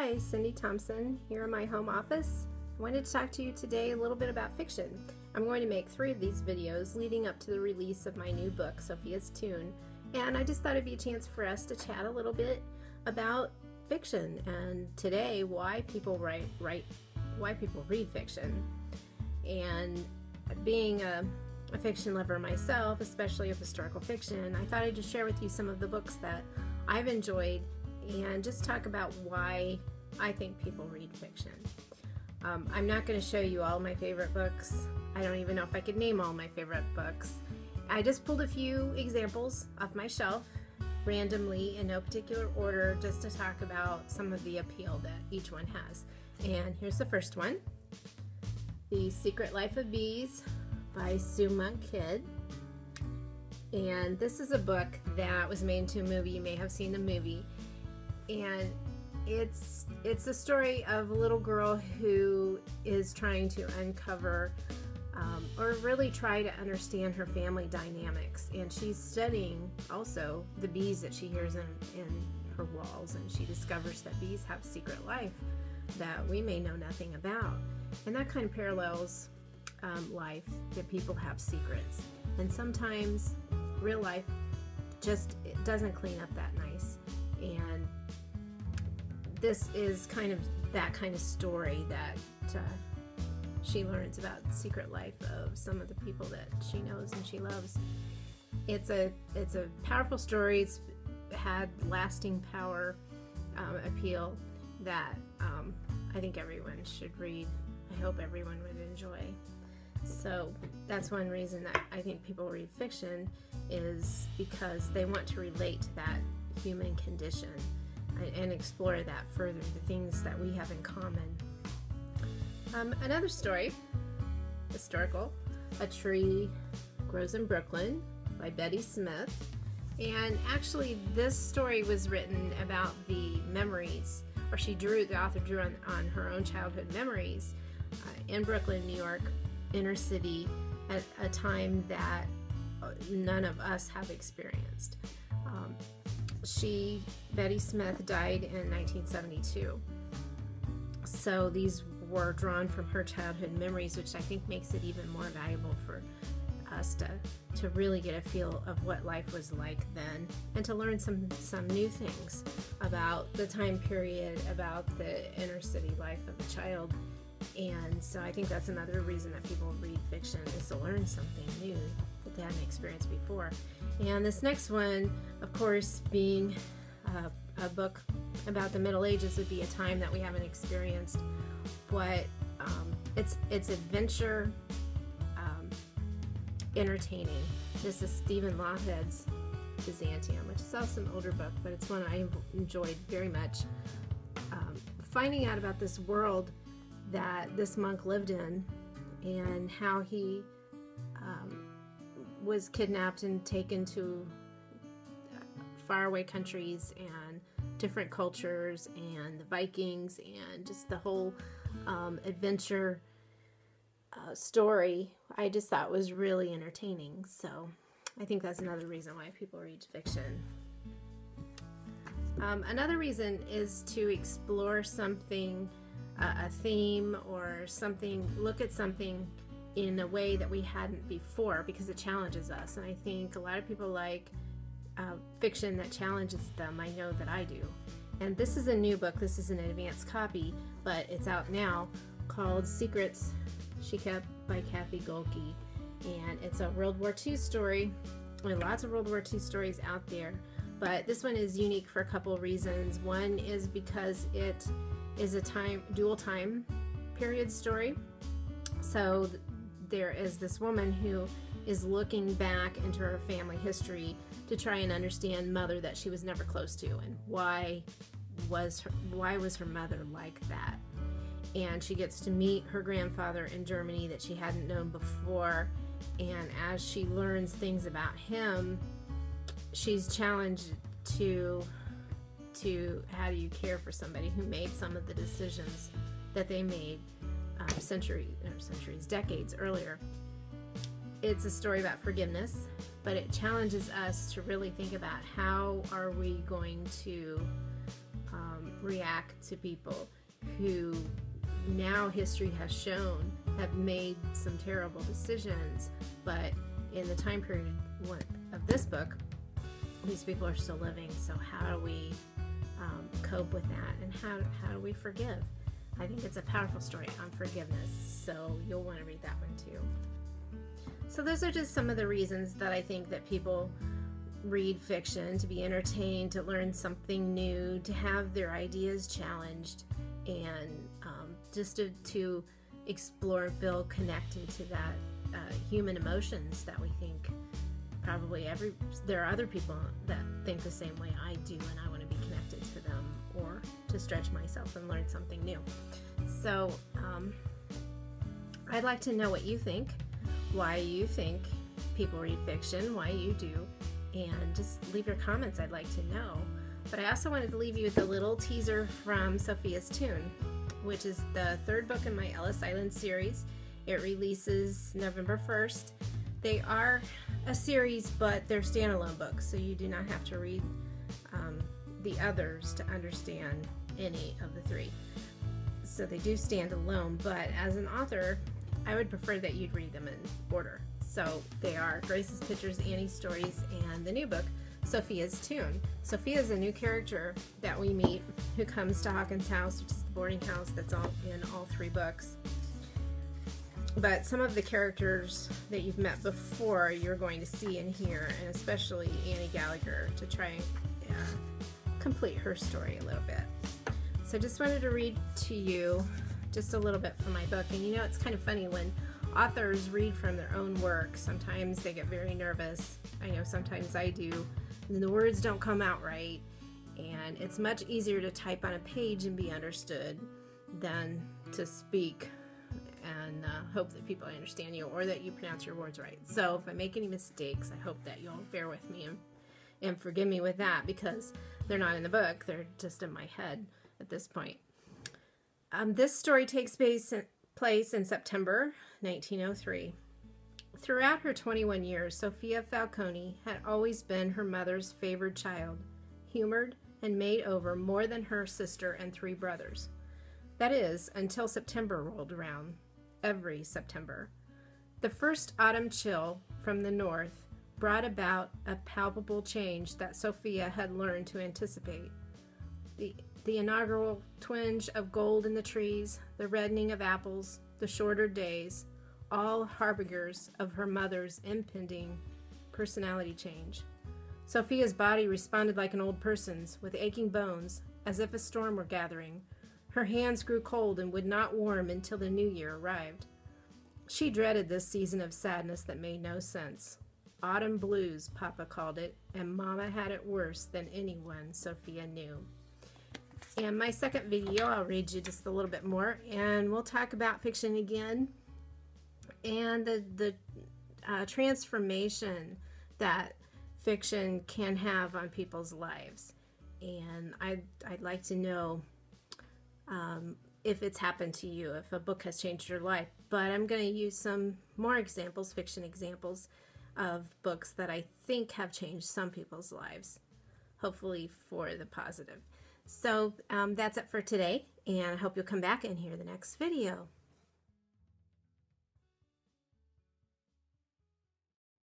Hi, Cindy Thompson here in my home office. I wanted to talk to you today a little bit about fiction. I'm going to make 3 of these videos leading up to the release of my new book, Sofia's Tune, and I just thought it'd be a chance for us to chat a little bit about fiction and today why people why people read fiction. And being a fiction lover myself, especially of historical fiction, I thought I'd just share with you some of the books that I've enjoyed and just talk about why I think people read fiction. I'm not going to show you all my favorite books. I don't even know if I could name all my favorite books. I just pulled a few examples off my shelf randomly in no particular order just to talk about some of the appeal that each one has. And here's the first one, The Secret Life of Bees by Sue Monk Kidd. And this is a book that was made into a movie. You may have seen the movie. And it's a story of a little girl who is trying to uncover or really try to understand her family dynamics. And she's studying also the bees that she hears in her walls. And she discovers that bees have a secret life that we may know nothing about. And that kind of parallels life, that people have secrets. And sometimes real life just doesn't clean up that nice. And this is kind of that kind of story that she learns about the secret life of some of the people that she knows and she loves. It's a powerful story. It's had lasting power, appeal that I think everyone should read. I hope everyone would enjoy. So that's one reason that I think people read fiction, is because they want to relate to that human condition and explore that further, the things that we have in common. Another story, historical, A Tree Grows in Brooklyn by Betty Smith. And actually this story was written about the memories, or the author drew on her own childhood memories in Brooklyn, New York, inner city, at a time that none of us have experienced. Betty Smith died in 1972. So these were drawn from her childhood memories, which I think makes it even more valuable for us to really get a feel of what life was like then, and to learn some new things about the time period, about the inner city life of a child. And so I think that's another reason that people read fiction, is to learn something new that they hadn't experienced before. And this next one, of course, being a book about the Middle Ages, would be a time that we haven't experienced, but it's adventure, entertaining. This is Stephen Lawhead's Byzantium, which is also an older book, but it's one I enjoyed very much. Finding out about this world that this monk lived in, and how he was kidnapped and taken to faraway countries and different cultures, and the Vikings, and just the whole adventure story, I just thought was really entertaining. So I think that's another reason why people read fiction. Another reason is to explore something, a theme or something, look at something in a way that we hadn't before, because it challenges us. And I think a lot of people like fiction that challenges them. I know that I do. And this is a new book. This is an advanced copy, but it's out now, called Secrets She Kept by Kathy Golke. And it's a World War II story. There are lots of World War II stories out there, but this one is unique for a couple of reasons. One is because it is a dual time period story. So there is this woman who is looking back into her family history to try and understand mother that she was never close to, and why was her mother like that. And she gets to meet her grandfather in Germany that she hadn't known before, and as she learns things about him, she's challenged to how do you care for somebody who made some of the decisions that they made decades earlier. It's a story about forgiveness, but it challenges us to really think about how are we going to react to people who now history has shown have made some terrible decisions, but in the time period of this book, these people are still living. So how do we cope with that, and how do we forgive? I think it's a powerful story on forgiveness, so you'll want to read that one too. So those are just some of the reasons that I think that people read fiction: to be entertained, to learn something new, to have their ideas challenged, and just to explore, feel connected to that human emotions that we think probably there are other people that think the same way I do, and I want to be connected to them, or to stretch myself and learn something new. So I'd like to know what you think, why you think people read fiction, why you do, and just leave your comments. I'd like to know. But I also wanted to leave you with a little teaser from Sofia's Tune, which is the third book in my Ellis Island series. It releases November 1st. They are a series, but they're standalone books, so you do not have to read the others to understand any of the three. So they do stand alone, but as an author, I would prefer that you'd read them in order. So they are Grace's Pictures, Annie's Stories, and the new book, Sofia's Tune. Sophia is a new character that we meet who comes to Hawkins' house, which is the boarding house that's all in all three books. But some of the characters that you've met before you're going to see in here, and especially Annie Gallagher, to try and complete her story a little bit. So I just wanted to read to you just a little bit from my book. And you know, it's kind of funny when authors read from their own work. Sometimes they get very nervous. I know sometimes I do. And the words don't come out right. And it's much easier to type on a page and be understood than to speak and hope that people understand you, or that you pronounce your words right. So if I make any mistakes, I hope that you'll bear with me and forgive me with that, because they're not in the book. They're just in my head at this point. This story takes place in September 1903. Throughout her 21 years, Sofia Falcone had always been her mother's favored child, humored and made over more than her sister and three brothers. That is, until September rolled around, every September. The first autumn chill from the north brought about a palpable change that Sofia had learned to anticipate. The inaugural twinge of gold in the trees, the reddening of apples, the shorter days, all harbingers of her mother's impending personality change. Sofia's body responded like an old person's, with aching bones, as if a storm were gathering. Her hands grew cold and would not warm until the new year arrived. She dreaded this season of sadness that made no sense. Autumn blues, Papa called it, and Mama had it worse than anyone Sofia knew. And my second video, I'll read you just a little bit more, and we'll talk about fiction again, and the transformation that fiction can have on people's lives. And I'd like to know if it's happened to you, if a book has changed your life. But I'm going to use some more examples, fiction examples, of books that I think have changed some people's lives, hopefully for the positive. So that's it for today, and I hope you'll come back and hear the next video.